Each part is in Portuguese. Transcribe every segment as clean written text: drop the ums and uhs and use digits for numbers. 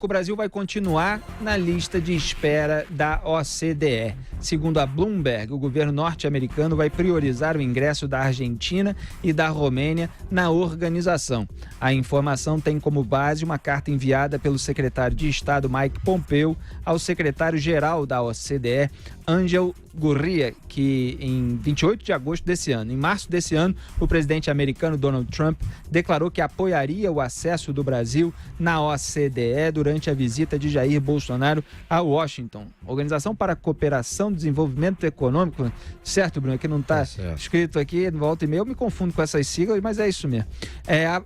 O Brasil vai continuar na lista de espera da OCDE. Segundo a Bloomberg, o governo norte-americano vai priorizar o ingresso da Argentina e da Romênia na organização. A informação tem como base uma carta enviada pelo secretário de Estado Mike Pompeo ao secretário-geral da OCDE, Angel Gurria, que em 28 de agosto desse ano. Em março desse ano, o presidente americano Donald Trump declarou que apoiaria o acesso do Brasil na OCDE durante a visita de Jair Bolsonaro a Washington. Organização para a Cooperação e Desenvolvimento Econômico, certo, Bruno? Que não está escrito aqui, volta e meia, eu me confundo com essas siglas, mas é isso mesmo.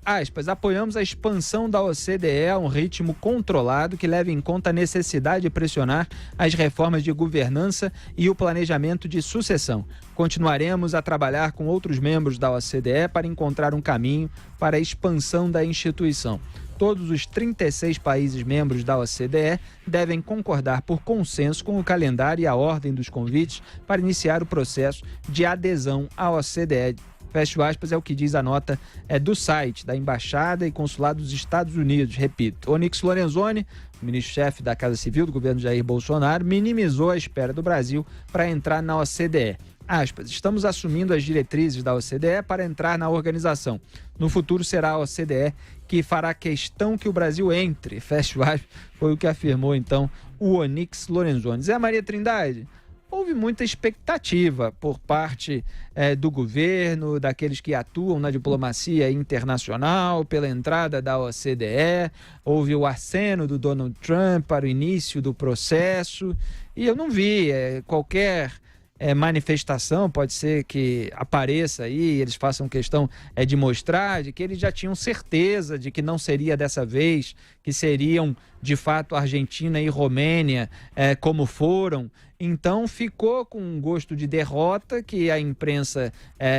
Aspas, apoiamos a expansão da OCDE a um ritmo controlado que leve em conta a necessidade de pressionar as reformas de governança e o planejamento de sucessão. Continuaremos a trabalhar com outros membros da OCDE para encontrar um caminho para a expansão da instituição. Todos os 36 países membros da OCDE devem concordar por consenso com o calendário e a ordem dos convites para iniciar o processo de adesão à OCDE. Fecho aspas, é o que diz a nota do site da Embaixada e Consulado dos Estados Unidos. Repito, Onyx Lorenzoni, ministro-chefe da Casa Civil do governo Jair Bolsonaro, minimizou a espera do Brasil para entrar na OCDE. Aspas, estamos assumindo as diretrizes da OCDE para entrar na organização. No futuro será a OCDE que fará questão que o Brasil entre. Fecho aspas, foi o que afirmou então o Onyx Lorenzoni. Zé Maria Trindade, houve muita expectativa por parte do governo, daqueles que atuam na diplomacia internacional, pela entrada da OCDE. Houve o aceno do Donald Trump para o início do processo e eu não vi qualquer manifestação, pode ser que apareça aí, eles façam questão de mostrar, de que eles já tinham certeza de que não seria dessa vez, que seriam de fato Argentina e Romênia, como foram. Então ficou com um gosto de derrota que a imprensa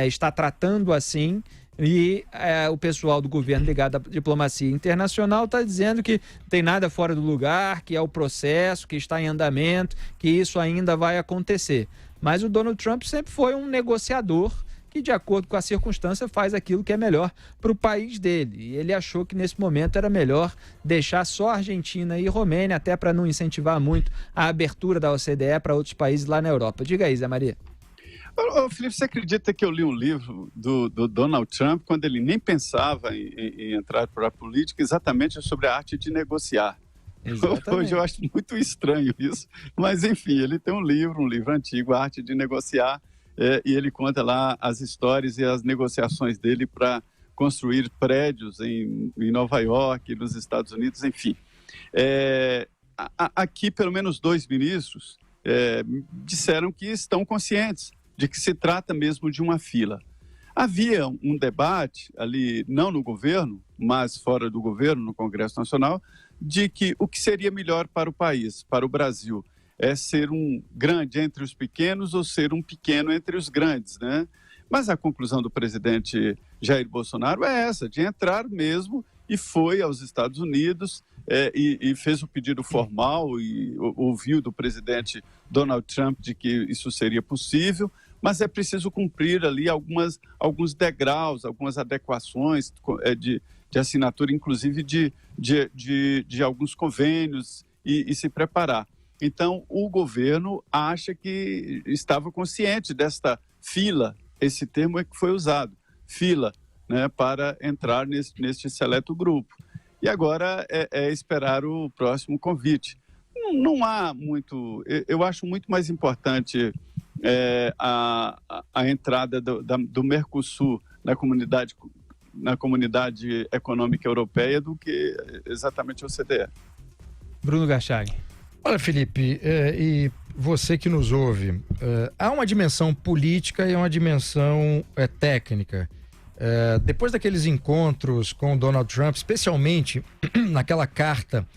está tratando assim. E o pessoal do governo ligado à diplomacia internacional está dizendo que não tem nada fora do lugar, que é o processo, que está em andamento, que isso ainda vai acontecer. Mas o Donald Trump sempre foi um negociador que, de acordo com a circunstância, faz aquilo que é melhor para o país dele. E ele achou que nesse momento era melhor deixar só Argentina e Romênia, até para não incentivar muito a abertura da OCDE para outros países lá na Europa. Diga aí, Zé Maria. Ô, Felipe, você acredita que eu li um livro do Donald Trump quando ele nem pensava em entrar para a política, exatamente sobre a arte de negociar? Exatamente. Hoje eu acho muito estranho isso, mas enfim, ele tem um livro antigo, A Arte de Negociar, e ele conta lá as histórias e as negociações dele para construir prédios em Nova York, nos Estados Unidos, enfim. Aqui, pelo menos 2 ministros disseram que estão conscientes de que se trata mesmo de uma fila. Havia um debate ali, não no governo, mas fora do governo, no Congresso Nacional, de que o que seria melhor para o país, para o Brasil, é ser um grande entre os pequenos ou ser um pequeno entre os grandes, né? Mas a conclusão do presidente Jair Bolsonaro é essa, de entrar mesmo, e foi aos Estados Unidos e fez o pedido formal e ouviu do presidente Donald Trump de que isso seria possível, mas é preciso cumprir ali alguns degraus, algumas adequações de assinatura, inclusive de alguns convênios e se preparar. Então, o governo acha que estava consciente desta fila, esse termo é que foi usado, fila, né, para entrar neste seleto grupo. E agora é esperar o próximo convite. Não há muito... Eu acho muito mais importante a entrada do Mercosul na comunidade econômica europeia do que exatamente a OCDE. Bruno Garchag. Olha, Felipe, e você que nos ouve, há uma dimensão política e uma dimensão técnica. Depois daqueles encontros com o Donald Trump, especialmente naquela carta,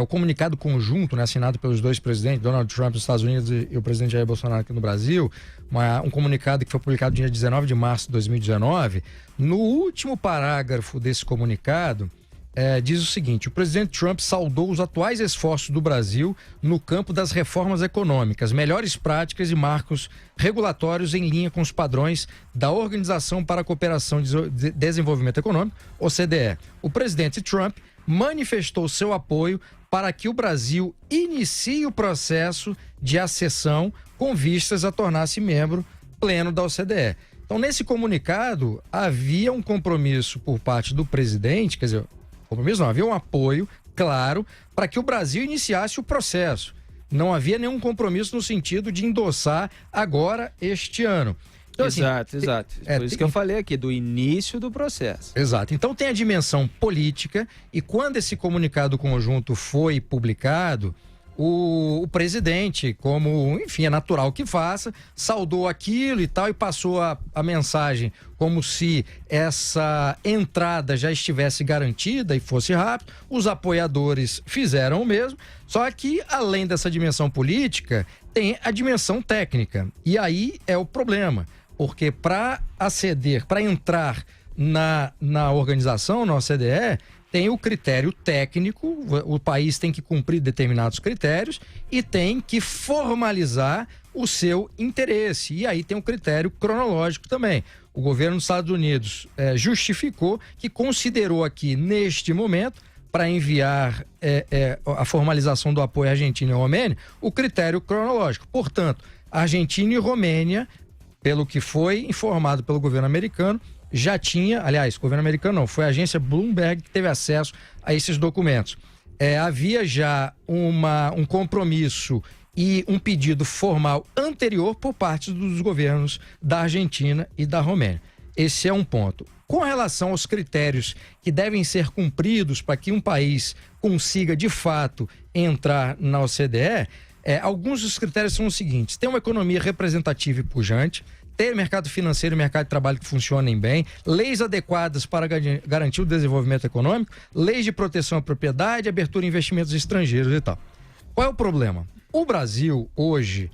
o comunicado conjunto, né, assinado pelos 2 presidentes, Donald Trump dos Estados Unidos e o presidente Jair Bolsonaro aqui no Brasil, um comunicado que foi publicado no dia 19 de março de 2019, no último parágrafo desse comunicado, diz o seguinte: o presidente Trump saudou os atuais esforços do Brasil no campo das reformas econômicas, melhores práticas e marcos regulatórios em linha com os padrões da Organização para a Cooperação e Desenvolvimento Econômico, OCDE. O presidente Trump manifestou seu apoio para que o Brasil inicie o processo de acessão com vistas a tornar-se membro pleno da OCDE. Então, nesse comunicado, havia um compromisso por parte do presidente, quer dizer, compromisso não, havia um apoio claro para que o Brasil iniciasse o processo. Não havia nenhum compromisso no sentido de endossar agora este ano. Então, exato. Por isso que eu falei aqui, do início do processo. Exato. Então tem a dimensão política e quando esse comunicado conjunto foi publicado, o presidente, como, enfim, é natural que faça, saudou aquilo e tal e passou a mensagem como se essa entrada já estivesse garantida e fosse rápido. Os apoiadores fizeram o mesmo, só que além dessa dimensão política, tem a dimensão técnica. E aí é o problema, porque para aceder, para entrar na organização, na OCDE, tem o critério técnico, o país tem que cumprir determinados critérios e tem que formalizar o seu interesse. E aí tem o critério cronológico também. O governo dos Estados Unidos justificou que considerou aqui, neste momento, para enviar a formalização do apoio à Argentina e Romênia, o critério cronológico. Portanto, Argentina e Romênia, pelo que foi informado pelo governo americano, já tinha, aliás, o governo americano não, foi a agência Bloomberg que teve acesso a esses documentos. Havia já um compromisso e um pedido formal anterior por parte dos governos da Argentina e da Romênia. Esse é um ponto. Com relação aos critérios que devem ser cumpridos para que um país consiga, de fato, entrar na OCDE, alguns dos critérios são os seguintes: ter uma economia representativa e pujante, ter mercado financeiro e mercado de trabalho que funcionem bem, leis adequadas para garantir o desenvolvimento econômico, leis de proteção à propriedade, abertura a investimentos estrangeiros e tal. Qual é o problema? O Brasil, hoje,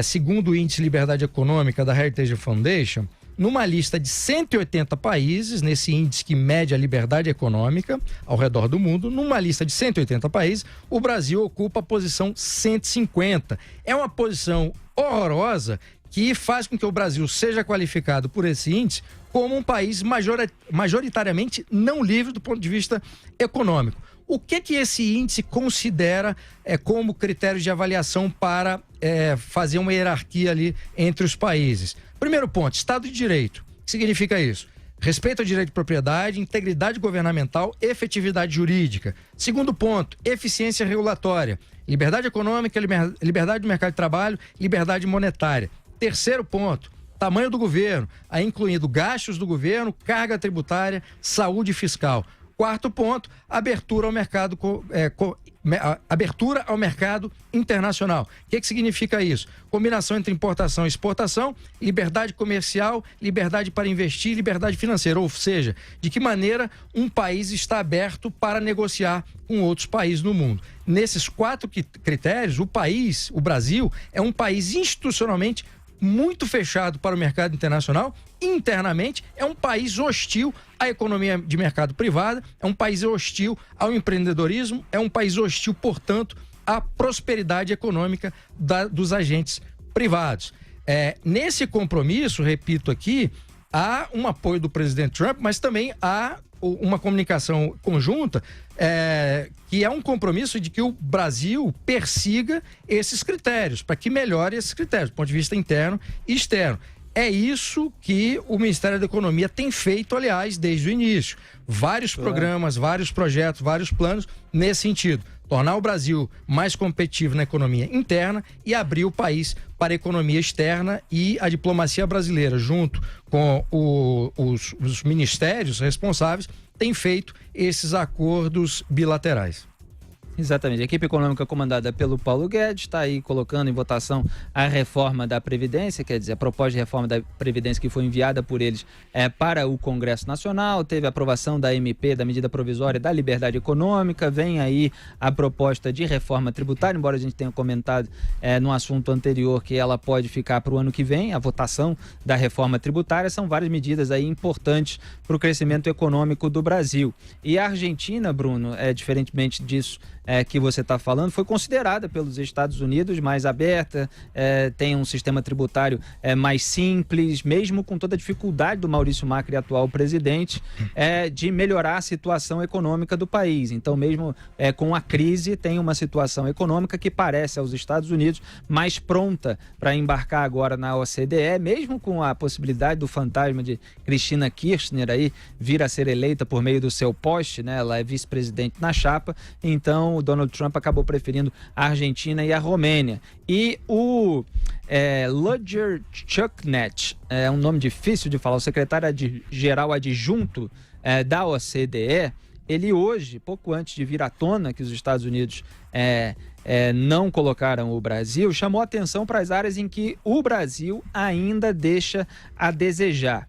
segundo o Índice Liberdade Econômica da Heritage Foundation, numa lista de 180 países, nesse índice que mede a liberdade econômica ao redor do mundo, numa lista de 180 países, o Brasil ocupa a posição 150. É uma posição horrorosa que faz com que o Brasil seja qualificado por esse índice como um país majoritariamente não livre do ponto de vista econômico. O que esse índice considera como critério de avaliação para fazer uma hierarquia ali entre os países? Primeiro ponto, Estado de Direito. O que significa isso? Respeito ao direito de propriedade, integridade governamental, efetividade jurídica. Segundo ponto, eficiência regulatória. Liberdade econômica, liberdade do mercado de trabalho, liberdade monetária. Terceiro ponto, tamanho do governo, aí incluindo gastos do governo, carga tributária, saúde fiscal. Quarto ponto, abertura ao mercado, abertura ao mercado internacional. O que significa isso? Combinação entre importação e exportação, liberdade comercial, liberdade para investir, liberdade financeira. Ou seja, de que maneira um país está aberto para negociar com outros países no mundo. Nesses 4 critérios, o Brasil, é um país institucionalmente muito fechado para o mercado internacional. Internamente é um país hostil à economia de mercado privada, é um país hostil ao empreendedorismo, é um país hostil, portanto, à prosperidade econômica dos agentes privados. Nesse compromisso, repito aqui, há um apoio do presidente Trump, mas também há uma comunicação conjunta que é um compromisso de que o Brasil persiga esses critérios, para que melhore esses critérios, do ponto de vista interno e externo. É isso que o Ministério da Economia tem feito, aliás, desde o início. Vários programas, vários projetos, vários planos nesse sentido. Tornar o Brasil mais competitivo na economia interna e abrir o país para a economia externa, e a diplomacia brasileira, junto com os ministérios responsáveis, tem feito esses acordos bilaterais. Exatamente. A equipe econômica comandada pelo Paulo Guedes está aí colocando em votação a reforma da Previdência, quer dizer, a proposta de reforma da Previdência que foi enviada por eles para o Congresso Nacional. Teve a aprovação da MP, da medida provisória da liberdade econômica. Vem aí a proposta de reforma tributária, embora a gente tenha comentado no assunto anterior que ela pode ficar para o ano que vem. A votação da reforma tributária são várias medidas aí importantes para o crescimento econômico do Brasil. E a Argentina, Bruno, diferentemente disso, que você está falando, foi considerada pelos Estados Unidos mais aberta, tem um sistema tributário mais simples, mesmo com toda a dificuldade do Maurício Macri, atual presidente, de melhorar a situação econômica do país. Então, mesmo com a crise, tem uma situação econômica que parece aos Estados Unidos mais pronta para embarcar agora na OCDE, mesmo com a possibilidade do fantasma de Cristina Kirchner aí vir a ser eleita por meio do seu poste, né? Ela é vice-presidente na chapa, então o Donald Trump acabou preferindo a Argentina e a Romênia. E o Ludger Chuknet, é um nome difícil de falar, o secretário-geral adjunto da OCDE, ele hoje, pouco antes de vir à tona que os Estados Unidos não colocaram o Brasil, chamou atenção para as áreas em que o Brasil ainda deixa a desejar.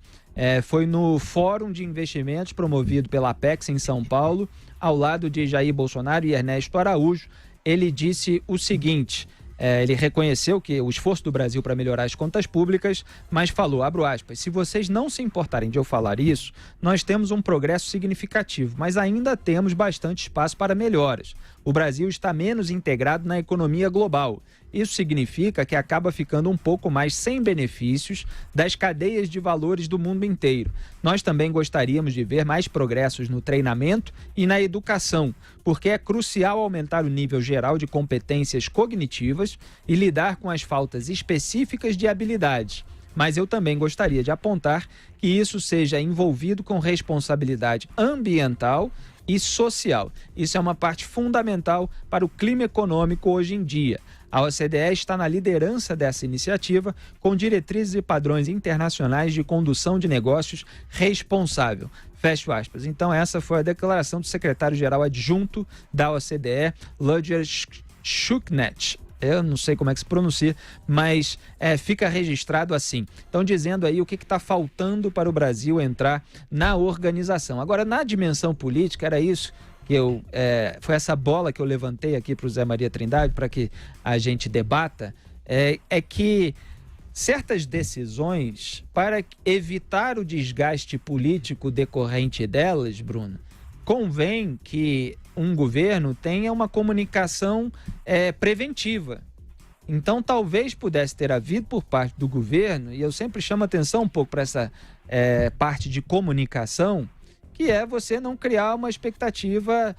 Foi no Fórum de Investimentos promovido pela Apex em São Paulo, ao lado de Jair Bolsonaro e Ernesto Araújo. Ele disse o seguinte: ele reconheceu que o esforço do Brasil para melhorar as contas públicas, mas falou, abro aspas, se vocês não se importarem de eu falar isso, nós temos um progresso significativo, mas ainda temos bastante espaço para melhoras. O Brasil está menos integrado na economia global. Isso significa que acaba ficando um pouco mais sem benefícios das cadeias de valores do mundo inteiro. Nós também gostaríamos de ver mais progressos no treinamento e na educação, porque é crucial aumentar o nível geral de competências cognitivas e lidar com as faltas específicas de habilidades. Mas eu também gostaria de apontar que isso seja envolvido com responsabilidade ambiental e social. Isso é uma parte fundamental para o clima econômico hoje em dia. A OCDE está na liderança dessa iniciativa, com diretrizes e padrões internacionais de condução de negócios responsável. Fecho aspas. Então, essa foi a declaração do secretário-geral adjunto da OCDE, Ludger Chuknet. Eu não sei como é que se pronuncia, mas fica registrado assim. Estão dizendo aí o que está faltando para o Brasil entrar na organização. Agora, na dimensão política, era isso que foi essa bola que eu levantei aqui para o Zé Maria Trindade, para que a gente debata, é que certas decisões, para evitar o desgaste político decorrente delas, Bruno, convém que um governo tenha uma comunicação preventiva. Então, talvez pudesse ter havido por parte do governo, e eu sempre chamo atenção um pouco para essa parte de comunicação, que é você não criar uma expectativa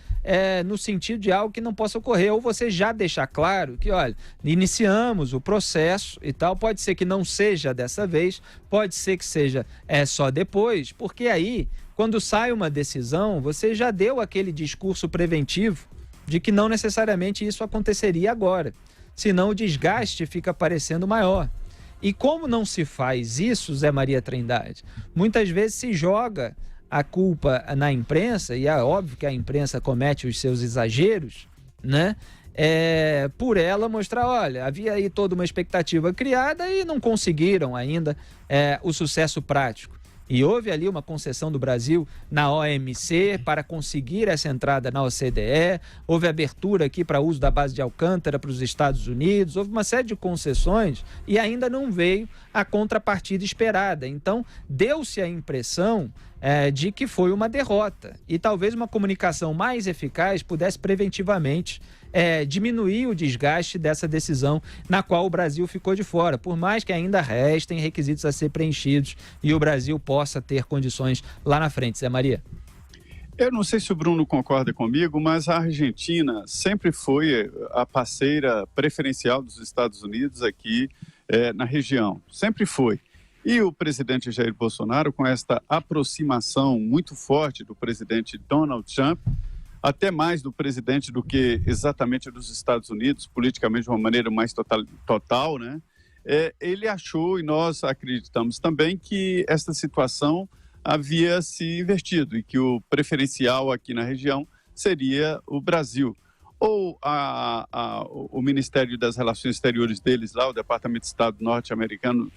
no sentido de algo que não possa ocorrer, ou você já deixar claro que, olha, iniciamos o processo e tal, pode ser que não seja dessa vez, pode ser que seja só depois, porque aí, quando sai uma decisão, você já deu aquele discurso preventivo de que não necessariamente isso aconteceria agora, senão o desgaste fica parecendo maior. E como não se faz isso, Zé Maria Trindade, muitas vezes se joga a culpa na imprensa, e é óbvio que a imprensa comete os seus exageros, né? Por ela mostrar, olha, havia aí toda uma expectativa criada e não conseguiram ainda o sucesso prático. E houve ali uma concessão do Brasil na OMC para conseguir essa entrada na OCDE, houve abertura aqui para uso da base de Alcântara para os Estados Unidos, houve uma série de concessões e ainda não veio a contrapartida esperada. Então, deu-se a impressão de que foi uma derrota e talvez uma comunicação mais eficaz pudesse preventivamente diminuir o desgaste dessa decisão na qual o Brasil ficou de fora, por mais que ainda restem requisitos a ser preenchidos e o Brasil possa ter condições lá na frente. Zé Maria. Eu não sei se o Bruno concorda comigo, mas a Argentina sempre foi a parceira preferencial dos Estados Unidos aqui na região, sempre foi. E o presidente Jair Bolsonaro, com esta aproximação muito forte do presidente Donald Trump, até mais do presidente do que exatamente dos Estados Unidos, politicamente de uma maneira mais total, né? Ele achou, e nós acreditamos também, que esta situação havia se invertido e que o preferencial aqui na região seria o Brasil. Ou o Ministério das Relações Exteriores deles lá, o Departamento de Estado norte-americano,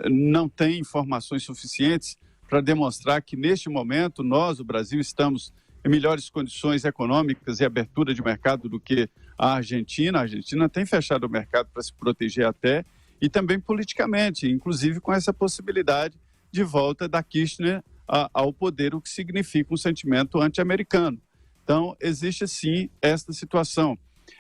não tem informações suficientes para demonstrar que neste momento nós, o Brasil, estamos em melhores condições econômicas e abertura de mercado do que a Argentina. A Argentina tem fechado o mercado para se proteger até, e também politicamente, inclusive com essa possibilidade de volta da Kirchner ao poder, o que significa um sentimento anti-americano. Então, existe sim esta situação.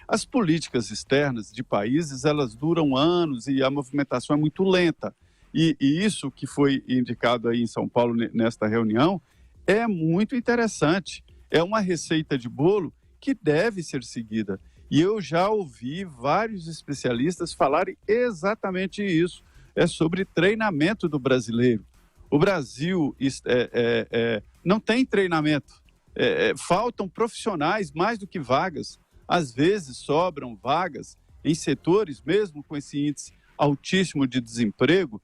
As políticas externas de países, elas duram anos e a movimentação é muito lenta. E isso que foi indicado aí em São Paulo nesta reunião é muito interessante. É uma receita de bolo que deve ser seguida. E eu já ouvi vários especialistas falarem exatamente isso. É sobre treinamento do brasileiro. O Brasil não tem treinamento. Faltam profissionais mais do que vagas. Às vezes sobram vagas em setores, mesmo com esse índice altíssimo de desemprego,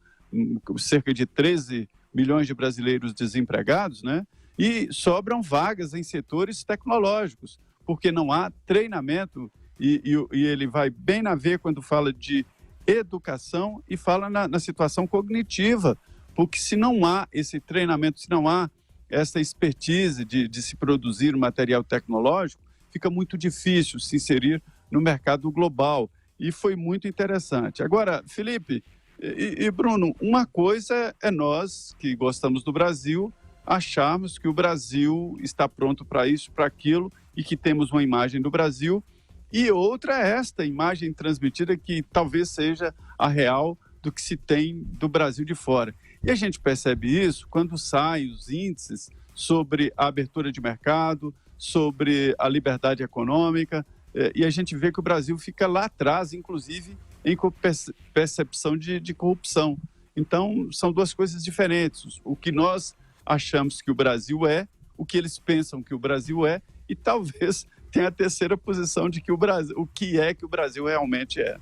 cerca de 13 milhões de brasileiros desempregados, né? E sobram vagas em setores tecnológicos, porque não há treinamento, e ele vai bem na veia quando fala de educação e fala na situação cognitiva, porque se não há esse treinamento, se não há essa expertise de se produzir material tecnológico, fica muito difícil se inserir no mercado global. E foi muito interessante. Agora, Felipe e Bruno, uma coisa é nós, que gostamos do Brasil, acharmos que o Brasil está pronto para isso, para aquilo, e que temos uma imagem do Brasil, e outra é esta imagem transmitida que talvez seja a real do que se tem do Brasil de fora. E a gente percebe isso quando saem os índices sobre a abertura de mercado, sobre a liberdade econômica, e a gente vê que o Brasil fica lá atrás, inclusive em percepção de corrupção. Então, são duas coisas diferentes. O que nós achamos que o Brasil é, o que eles pensam que o Brasil é, e talvez tenha a terceira posição de que o que é que o Brasil realmente é.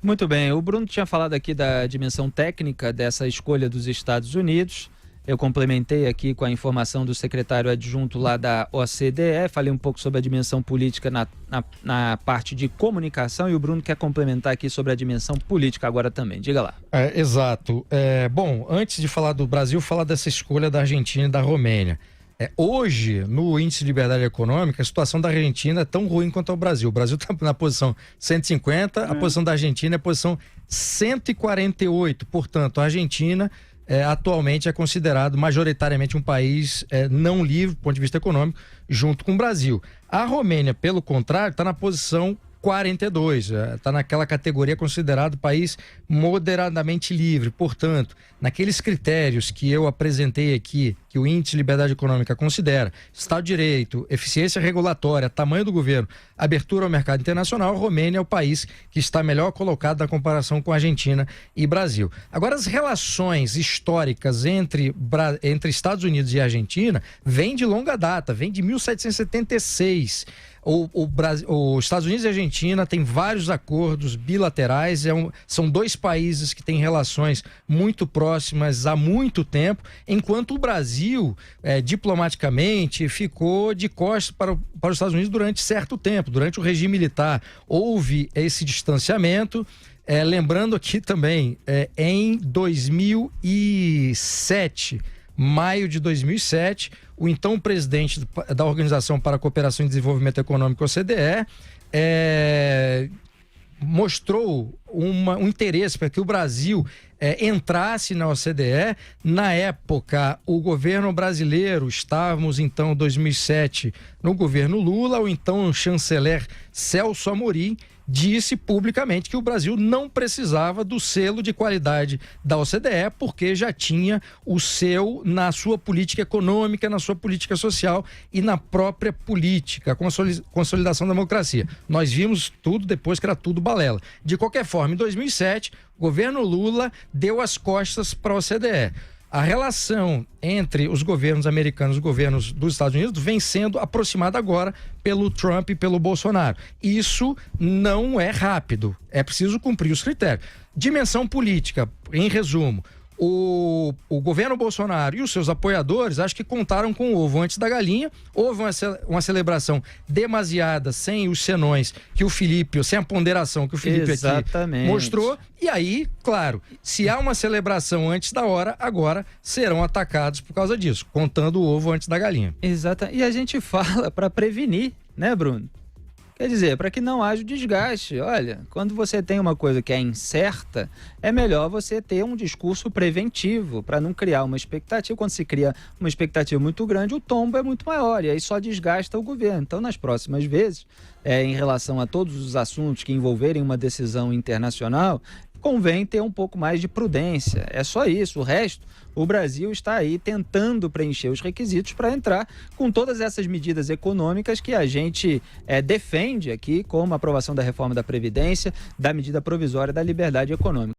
Muito bem, o Bruno tinha falado aqui da dimensão técnica dessa escolha dos Estados Unidos. Eu complementei aqui com a informação do secretário adjunto lá da OCDE, falei um pouco sobre a dimensão política na parte de comunicação, e o Bruno quer complementar aqui sobre a dimensão política agora também. Diga lá. Exato. Bom, antes de falar do Brasil, falar dessa escolha da Argentina e da Romênia. Hoje, no índice de liberdade econômica, a situação da Argentina é tão ruim quanto ao Brasil. O Brasil está na posição 150, a posição da Argentina é a posição 148. Portanto, a Argentina atualmente é considerado majoritariamente um país não livre do ponto de vista econômico, junto com o Brasil. A Romênia, pelo contrário, está na posição 42, está naquela categoria considerado país moderadamente livre. Portanto, naqueles critérios que eu apresentei aqui, que o Índice de Liberdade Econômica considera, Estado de Direito, eficiência regulatória, tamanho do governo, abertura ao mercado internacional, a Romênia é o país que está melhor colocado na comparação com a Argentina e Brasil. Agora, as relações históricas entre Estados Unidos e Argentina vêm de longa data, vêm de 1776. Os Estados Unidos e a Argentina têm vários acordos bilaterais, são dois países que têm relações muito próximas há muito tempo, enquanto o Brasil, diplomaticamente, ficou de costas para os Estados Unidos durante certo tempo. Durante o regime militar houve esse distanciamento. Lembrando aqui também, em 2007, maio de 2007, o então presidente da Organização para a Cooperação e Desenvolvimento Econômico, OCDE, mostrou um interesse para que o Brasil entrasse na OCDE. Na época, o governo brasileiro, estávamos então em 2007 no governo Lula, o então chanceler Celso Amorim disse publicamente que o Brasil não precisava do selo de qualidade da OCDE, porque já tinha o seu na sua política econômica, na sua política social e na própria política, consolidação da democracia. Nós vimos tudo depois que era tudo balela. De qualquer forma, em 2007, o governo Lula deu as costas para a OCDE. A relação entre os governos americanos e os governos dos Estados Unidos vem sendo aproximada agora pelo Trump e pelo Bolsonaro. Isso não é rápido, é preciso cumprir os critérios. Dimensão política, em resumo, o governo Bolsonaro e os seus apoiadores acho que contaram com o ovo antes da galinha. Houve uma celebração demasiada, sem os senões que o Felipe, sem a ponderação que o Felipe aqui mostrou. E aí, claro, se há uma celebração antes da hora, agora serão atacados por causa disso, contando o ovo antes da galinha. Exato. E a gente fala para prevenir, né, Bruno? Quer dizer, para que não haja desgaste. Olha, quando você tem uma coisa que é incerta, é melhor você ter um discurso preventivo para não criar uma expectativa. Quando se cria uma expectativa muito grande, o tombo é muito maior e aí só desgasta o governo. Então, nas próximas vezes, em relação a todos os assuntos que envolverem uma decisão internacional, convém ter um pouco mais de prudência. É só isso. O resto, o Brasil está aí tentando preencher os requisitos para entrar com todas essas medidas econômicas que a gente defende aqui, como a aprovação da reforma da Previdência, da medida provisória da liberdade econômica.